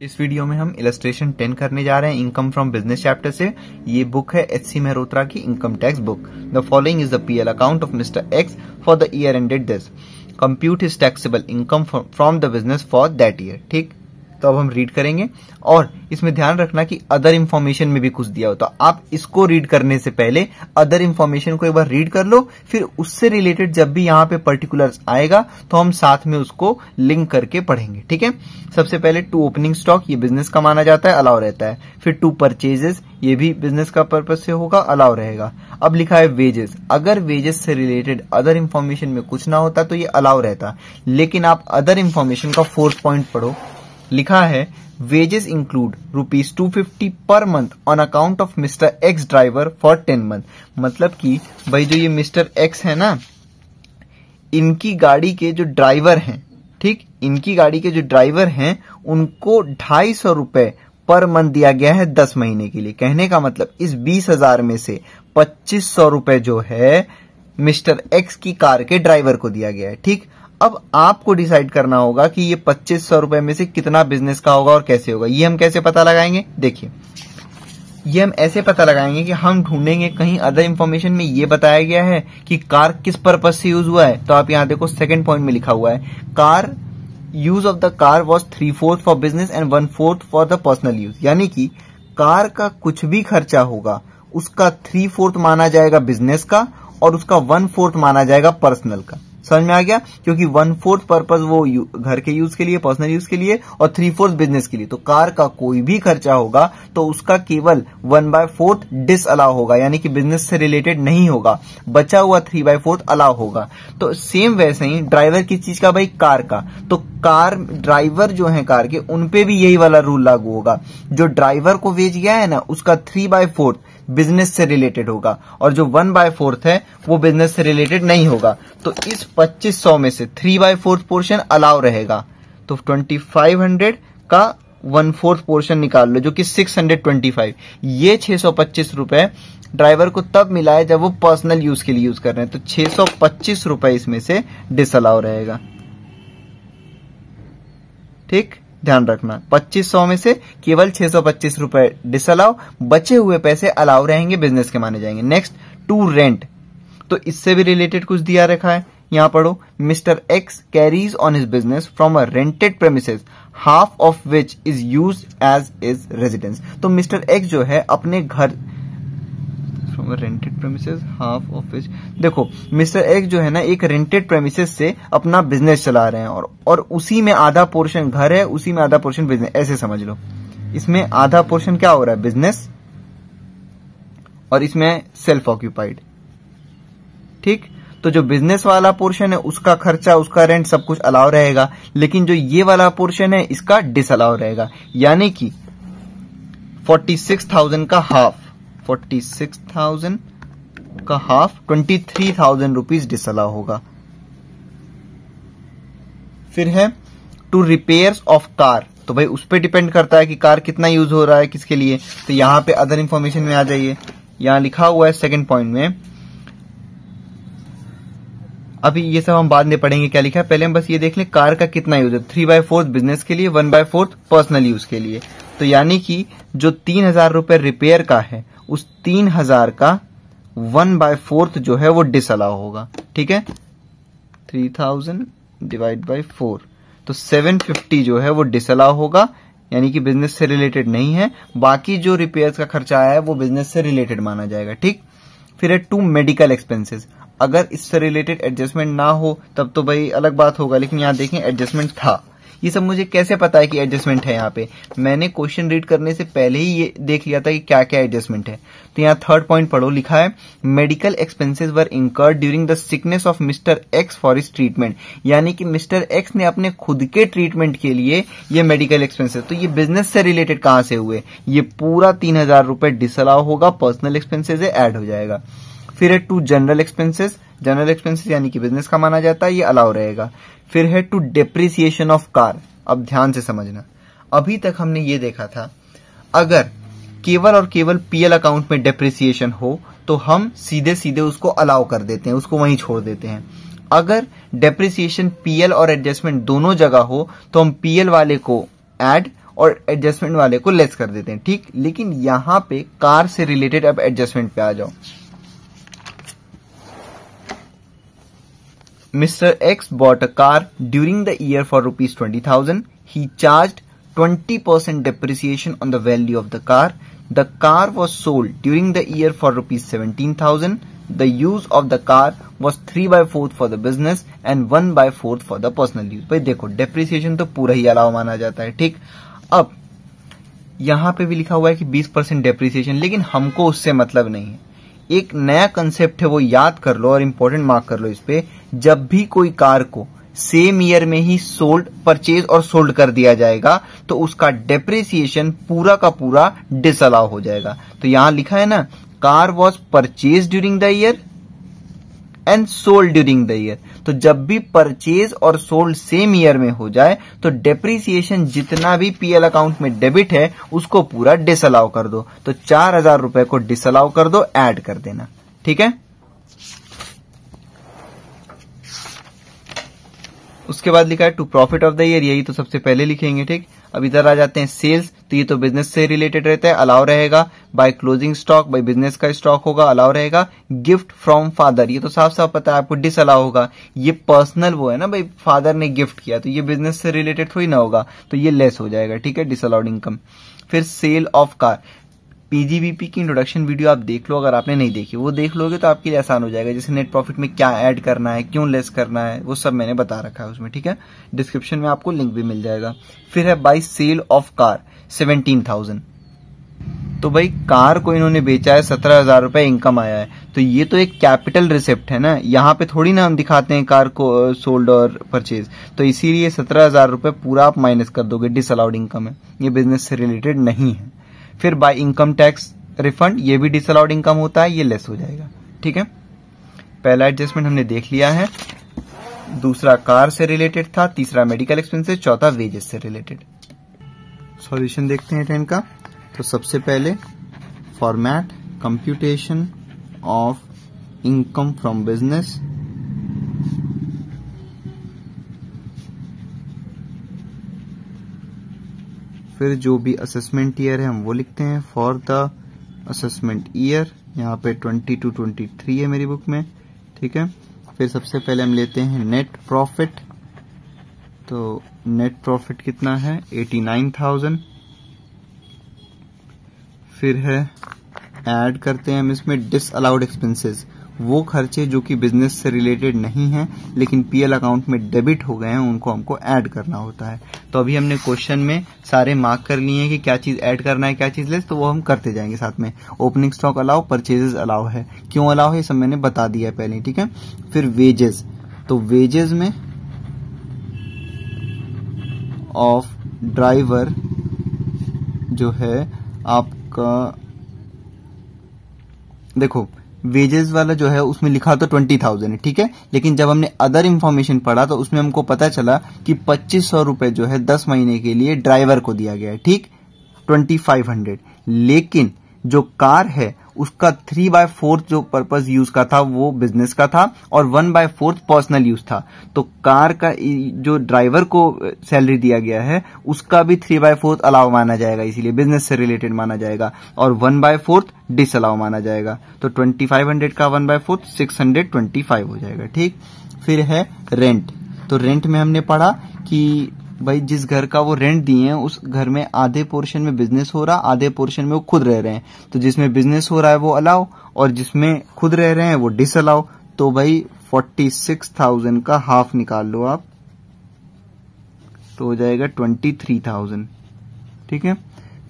इस वीडियो में हम इलस्ट्रेशन 10 करने जा रहे हैं इनकम फ्रॉम बिजनेस चैप्टर से। ये बुक है एच सी मेहरोत्रा की income tax book. The following is the PL account of mister x for the year ended this. Compute his taxable income from the business for that year. ठीक, तो अब हम read करेंगे और इसमें ध्यान रखना कि अदर इंफॉर्मेशन में भी कुछ दिया हो, तो आप इसको रीड करने से पहले अदर इंफॉर्मेशन को एक बार रीड कर लो, फिर उससे रिलेटेड जब भी यहाँ पे पर्टिकुलर्स आएगा तो हम साथ में उसको लिंक करके पढ़ेंगे। ठीक है, सबसे पहले टू ओपनिंग स्टॉक, ये बिजनेस का माना जाता है, अलाउ रहता है। फिर टू परचेजेस, ये भी बिजनेस का पर्पज से होगा, अलाउ रहेगा। अब लिखा है वेजेस, अगर वेजेस से रिलेटेड अदर इंफॉर्मेशन में कुछ ना होता तो ये अलाउ रहता, लेकिन आप अदर इंफॉर्मेशन का फोर्थ पॉइंट पढ़ो। लिखा है wages include ₹250 per month on account of mister x driver for 10 month. मतलब कि भाई जो ये मिस्टर एक्स है ना, इनकी गाड़ी के जो ड्राइवर हैं, ठीक, इनकी गाड़ी के जो ड्राइवर हैं उनको ₹250 पर मंथ दिया गया है 10 महीने के लिए। कहने का मतलब इस 20,000 में से ₹2,500 जो है मिस्टर एक्स की कार के ड्राइवर को दिया गया है। ठीक, अब आपको डिसाइड करना होगा कि ये ₹2,500 में से कितना बिजनेस का होगा और कैसे होगा। ये हम कैसे पता लगाएंगे, देखिए ये हम ऐसे पता लगाएंगे कि हम ढूंढेंगे कहीं अदर इंफॉर्मेशन में ये बताया गया है कि कार किस पर्पज से यूज हुआ है। तो आप यहाँ देखो सेकंड पॉइंट में लिखा हुआ है car use of the car was 3/4 for business and 1/4 for the personal use. यानी कि कार का कुछ भी खर्चा होगा उसका 3/4 माना जाएगा बिजनेस का और उसका 1/4 माना जाएगा पर्सनल का। समझ में आ गया, क्योंकि 1/4 पर्पज वो घर के यूज के लिए, पर्सनल यूज के लिए, और 3/4 बिजनेस के लिए। तो कार का कोई भी खर्चा होगा तो उसका केवल 1/4 डिस अलाउ होगा, यानी कि बिजनेस से रिलेटेड नहीं होगा, बचा हुआ 3/4 अलाउ होगा। तो सेम वैसे ही ड्राइवर की चीज का, भाई कार का, तो कार ड्राइवर जो है कार के, उनपे भी यही वाला रूल लागू होगा। जो ड्राइवर को वेज गया है ना, उसका 3/4 बिजनेस से रिलेटेड होगा और जो 1/4 है वो बिजनेस से रिलेटेड नहीं होगा। तो इस 2,500 में से 3/4 पोर्शन अलाउ रहेगा। तो 2500 का 1/4 पोर्शन निकाल लो, जो कि 625। ये ₹625 ड्राइवर को तब मिला है जब वो पर्सनल यूज के लिए यूज कर रहे हैं। तो ₹625 इसमें से डिसअलाउ रहेगा। ठीक, ध्यान रखना 2,500 में से केवल ₹625 डिसअलाउ, बचे हुए पैसे अलाउ रहेंगे, बिजनेस के माने जाएंगे। नेक्स्ट टू रेंट, तो इससे भी रिलेटेड कुछ दिया रखा है, यहां पढ़ो। Mister X carries on his business from a rented premises half of which is used as is residence. तो मिस्टर एक्स जो है अपने घर rented premises half of which, देखो मिस्टर एक्स जो है ना एक रेंटेड प्रेमिसेस से अपना बिजनेस चला रहे हैं और उसी में आधा पोर्शन घर है, उसी में आधा पोर्शन बिजनेस, ऐसे समझ लो। इसमें आधा पोर्शन क्या हो रहा है, बिजनेस, और इसमें सेल्फ ऑक्यूपाइड। ठीक, तो जो बिजनेस वाला पोर्शन है उसका खर्चा, उसका रेंट सब कुछ अलाउ रहेगा, लेकिन जो ये वाला पोर्शन है इसका डिसअलाउ रहेगा। यानी कि 46,000 का हाफ, 46,000 का हाफ 23,000 रुपीज डिसअलाउ होगा। फिर है टू रिपेयर्स ऑफ कार, तो भाई उस पर डिपेंड करता है कि कार कितना यूज हो रहा है, किसके लिए। तो यहां पे अदर इंफॉर्मेशन में आ जाइए, यहां लिखा हुआ है सेकंड पॉइंट में, अभी ये सब हम बाद में पढ़ेंगे क्या लिखा है, पहले हम बस ये देख लें कार का कितना यूज है। 3/4 बिजनेस के लिए, 1/4 पर्सनल यूज के लिए। तो यानी कि जो ₹3,000 रिपेयर का है, उस 3,000 का 1/4 जो है वो डिसअलाउ होगा। ठीक है, 3,000 डिवाइड बाई 4, तो 750 जो है वो डिसअलाउ होगा, यानी कि बिजनेस से रिलेटेड नहीं है। बाकी जो रिपेयर्स का खर्चा आया है वो बिजनेस से रिलेटेड माना जाएगा। ठीक, फिर है टू मेडिकल एक्सपेंसेस, अगर इससे रिलेटेड एडजस्टमेंट ना हो तब तो भाई अलग बात होगा, लेकिन यहां देखें एडजस्टमेंट था। ये सब मुझे कैसे पता है कि एडजस्टमेंट है, यहाँ पे मैंने क्वेश्चन रीड करने से पहले ही ये देख लिया था कि क्या क्या एडजस्टमेंट है। तो यहाँ थर्ड पॉइंट पढ़ो, लिखा है medical expenses were incurred during the sickness of mister x for his treatment. यानी कि मिस्टर एक्स ने अपने खुद के ट्रीटमेंट के लिए ये मेडिकल एक्सपेंसेस, तो ये बिजनेस से रिलेटेड कहां से हुए, ये पूरा ₹3,000 डिसअलाउ होगा, पर्सनल एक्सपेंसेस ऐड हो जाएगा। फिर है to general expenses, general expenses यानी कि बिजनेस का माना जाता है, ये अलाउ रहेगा। फिर है टू डेप्रिसिएशन ऑफ कार, अब ध्यान से समझना, अभी तक हमने ये देखा था अगर केवल और केवल पीएल अकाउंट में डेप्रिसिएशन हो तो हम सीधे सीधे उसको अलाउ कर देते हैं, उसको वहीं छोड़ देते हैं। अगर डेप्रिसिएशन पीएल और एडजस्टमेंट दोनों जगह हो तो हम पीएल वाले को ऐड और एडजस्टमेंट वाले को लेस कर देते हैं, ठीक। लेकिन यहां पे कार से रिलेटेड अब एडजस्टमेंट पे आ जाओ। Mister x bought a car during the year for ₹20,000. He charged 20% depreciation on the value of the car. The car was sold during the year for ₹17,000. The use of the car was 3/4 for the business and 1/4 for the personal use. भाई देखो depreciation तो पूरा ही allow माना जाता है, ठीक। अब यहां पे भी लिखा हुआ है कि 20% डेप्रिसिएशन, लेकिन हमको उससे मतलब नहीं है। एक नया कंसेप्ट है, वो याद कर लो और इंपॉर्टेंट मार्क कर लो इस पे। जब भी कोई कार को सेम ईयर में ही सोल्ड, परचेज और सोल्ड कर दिया जाएगा तो उसका डेप्रिसिएशन पूरा का पूरा डिसअलाउ हो जाएगा। तो यहां लिखा है ना, car was purchase during the year and sold during the year. तो जब भी परचेज और सोल्ड सेम ईयर में हो जाए तो डेप्रिसिएशन जितना भी पीएल अकाउंट में डेबिट है उसको पूरा डिसअलाउ कर दो। तो 4,000 रुपए को डिसअलाउ कर दो, ऐड कर देना, ठीक है। उसके बाद लिखा है to profit of the year, यही तो सबसे पहले लिखेंगे, ठीक। अब इधर आ जाते हैं सेल्स, तो ये तो बिजनेस से रिलेटेड रहता है, अलाउ रहेगा। By closing stock, by business का स्टॉक होगा, अलाउ रहेगा। गिफ्ट फ्रॉम फादर, ये तो साफ साफ पता है आपको, डिसअलाउ होगा। ये पर्सनल वो है ना भाई, फादर ने गिफ्ट किया, तो ये बिजनेस से रिलेटेड थोड़ी ना होगा, तो ये लेस हो जाएगा, ठीक है, डिसअलाउड इनकम। फिर सेल ऑफ कार, पीजीबीपी की इंट्रोडक्शन वीडियो आप देख लो, अगर आपने नहीं देखी वो देख लोगे तो आपके लिए आसान हो जाएगा। जैसे नेट प्रॉफिट में क्या ऐड करना है, क्यों लेस करना है, वो सब मैंने बता रखा है उसमें, ठीक है। डिस्क्रिप्शन में आपको लिंक भी मिल जाएगा। फिर है बाय सेल ऑफ कार 17,000, तो भाई कार को इन्होंने बेचा है, 17,000 रुपए इनकम आया है, तो ये तो एक कैपिटल रिसिप्ट है ना। यहाँ पे थोड़ी ना हम दिखाते हैं कार को सोल्ड और परचेज, तो इसीलिए 17,000 रुपए पूरा आप माइनस कर दोगे, डिसअलाउड इनकम है, ये बिजनेस से रिलेटेड नहीं है। फिर बाय इनकम टैक्स रिफंड, ये भी डिसअलाउड इनकम होता है, ये लेस हो जाएगा, ठीक है। पहला एडजस्टमेंट हमने देख लिया है, दूसरा कार से रिलेटेड था, तीसरा मेडिकल एक्सपेंसेस, चौथा वेजेस से रिलेटेड। सॉल्यूशन देखते हैं 10 का। तो सबसे पहले format computation of income from business, फिर जो भी असेसमेंट ईयर है हम वो लिखते हैं फॉर द असेसमेंट ईयर, यहाँ पे 20 to 23 है मेरी बुक में, ठीक है। फिर सबसे पहले हम लेते हैं नेट प्रॉफिट, तो नेट प्रॉफिट कितना है 89,000। फिर है ऐड करते हैं हम इसमें डिसअलाउड एक्सपेंसेस, वो खर्चे जो कि बिजनेस से रिलेटेड नहीं है लेकिन पीएल अकाउंट में डेबिट हो गए हैं, उनको हमको ऐड करना होता है। तो अभी हमने क्वेश्चन में सारे मार्क कर लिए हैं कि क्या चीज ऐड करना है, क्या चीज लेस, तो वो हम करते जाएंगे साथ में। Opening stock allow, purchases allow है, क्यों अलाउ है ये सब मैंने बता दिया है पहले, ठीक है। फिर वेजेस, तो वेजेस में ऑफ ड्राइवर जो है आपका, देखो वेजेस वाला जो है उसमें लिखा तो 20,000 है, ठीक है। लेकिन जब हमने अदर इंफॉर्मेशन पढ़ा तो उसमें हमको पता चला कि 2,500 रुपए जो है 10 महीने के लिए ड्राइवर को दिया गया है, ठीक, 2,500। लेकिन जो कार है उसका 3/4 जो पर्पज यूज का था वो बिजनेस का था और 1/4 पर्सनल यूज था। तो कार का जो ड्राइवर को सैलरी दिया गया है उसका भी 3/4 अलाउ माना जाएगा, इसीलिए बिजनेस से रिलेटेड माना जाएगा, और 1/4 डिसअलाउ माना जाएगा। तो 2,500 का 1/4 625 हो जाएगा, ठीक। फिर है रेंट, तो रेंट में हमने पढ़ा कि भाई जिस घर का वो रेंट दिए हैं उस घर में आधे पोर्शन में बिजनेस हो रहा, आधे पोर्शन में वो खुद रह रहे हैं, तो जिसमें बिजनेस हो रहा है वो अलाउ और जिसमें खुद रह रहे हैं वो डिसअलाउ। तो भाई 46,000 का हाफ निकाल लो आप, तो हो जाएगा 23,000, ठीक है।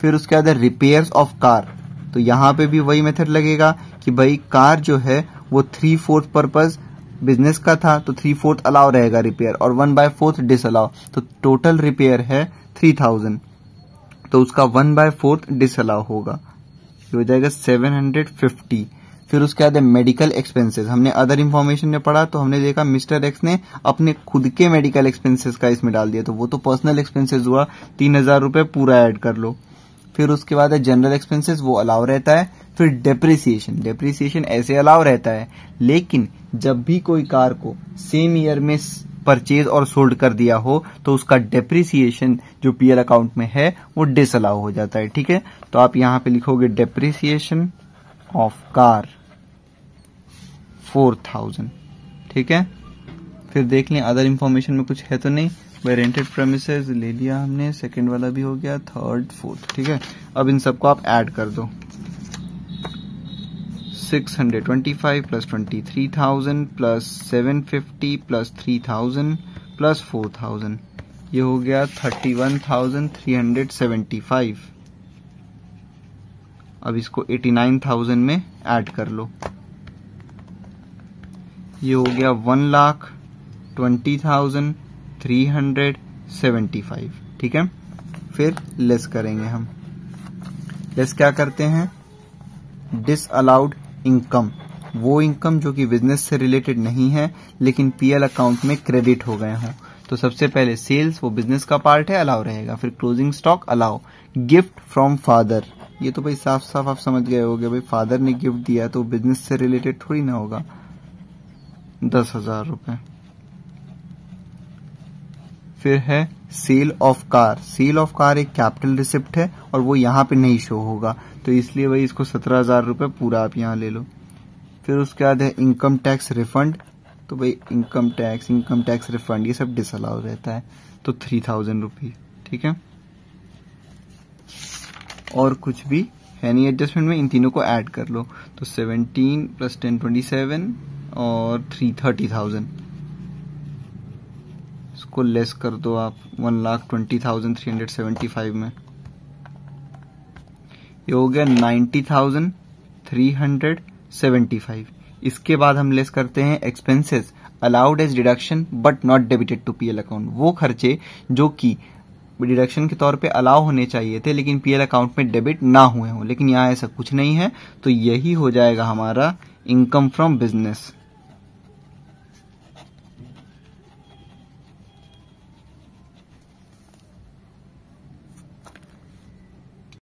फिर उसके बाद रिपेयर्स ऑफ कार, तो यहां पे भी वही मेथड लगेगा कि भाई कार जो है वो 3/4 पर्पज बिजनेस का था तो 3/4 अलाउ रहेगा रिपेयर और 1/4 डिसअलाउ, तो टोटल रिपेयर है 3,000, तो उसका 1/4 डिसअलाउ होगा, ये हो जाएगा 750। फिर उसके बाद मेडिकल एक्सपेंसेस, हमने अदर इंफॉर्मेशन में पढ़ा तो हमने देखा मिस्टर एक्स ने अपने खुद के मेडिकल एक्सपेंसेस का इसमें डाल दिया, तो वो तो पर्सनल एक्सपेंसेस हुआ, 3,000 रुपए पूरा ऐड कर लो। फिर उसके बाद है जनरल एक्सपेंसेस, वो अलाउ रहता है, फिर डेप्रिसिएशन ऐसे अलाउ रहता है, लेकिन जब भी कोई कार को सेम ईयर में परचेज और सोल्ड कर दिया हो तो उसका डेप्रिसिएशन जो पीएल अकाउंट में है वो डिसअलाउ हो जाता है। ठीक है, तो आप यहां पे लिखोगे डेप्रिसिएशन ऑफ कार 4000। ठीक है, फिर देख लें अदर इंफॉर्मेशन में कुछ है तो नहीं। बाय रेंटेड प्रेमिसेस ले लिया हमने, सेकंड वाला भी हो गया, थर्ड फोर्थ। ठीक है, अब इन सबको आप ऐड कर दो। 625 प्लस 23,000 प्लस 750 प्लस 3,000 प्लस 4,000, ये हो गया 31,375। अब इसको 89,000 में ऐड कर लो, ये हो गया 1,20,375। ठीक है, फिर लेस करेंगे हम। लेस क्या करते हैं, डिसअलाउड इनकम, वो इनकम जो कि बिजनेस से रिलेटेड नहीं है लेकिन पीएल अकाउंट में क्रेडिट हो गए हों। तो सबसे पहले सेल्स, वो बिजनेस का पार्ट है, अलाउ रहेगा। फिर closing stock allow. Gift from father, ये तो भाई साफ साफ आप समझ गए होगे, भाई फादर ने गिफ्ट दिया तो बिजनेस से रिलेटेड थोड़ी ना होगा, 10,000 रुपए। फिर है sale of car. Sale of car एक कैपिटल रिसिप्ट है और वो यहाँ पे नहीं शो होगा, तो इसलिए भाई इसको 17,000 रुपए पूरा आप यहाँ ले लो। फिर उसके बाद है इनकम टैक्स रिफंड, तो भाई इनकम टैक्स रिफंड ये सब डिसअलाउ रहता है, तो 3,000 रुपीज। ठीक है, और कुछ भी है नहीं एडजस्टमेंट में, इन तीनों को ऐड कर लो। तो 17 प्लस 10 27 और 30,000, इसको लेस कर दो आप 1,20,375 में, ये हो गया 90,375। इसके बाद हम लेस करते हैं expenses allowed as deduction but not debited to PL account, वो खर्चे जो कि डिडक्शन के तौर पे अलाउ होने चाहिए थे लेकिन पीएल अकाउंट में डेबिट ना हुए हों, लेकिन यहाँ ऐसा कुछ नहीं है, तो यही हो जाएगा हमारा इनकम फ्रॉम बिजनेस।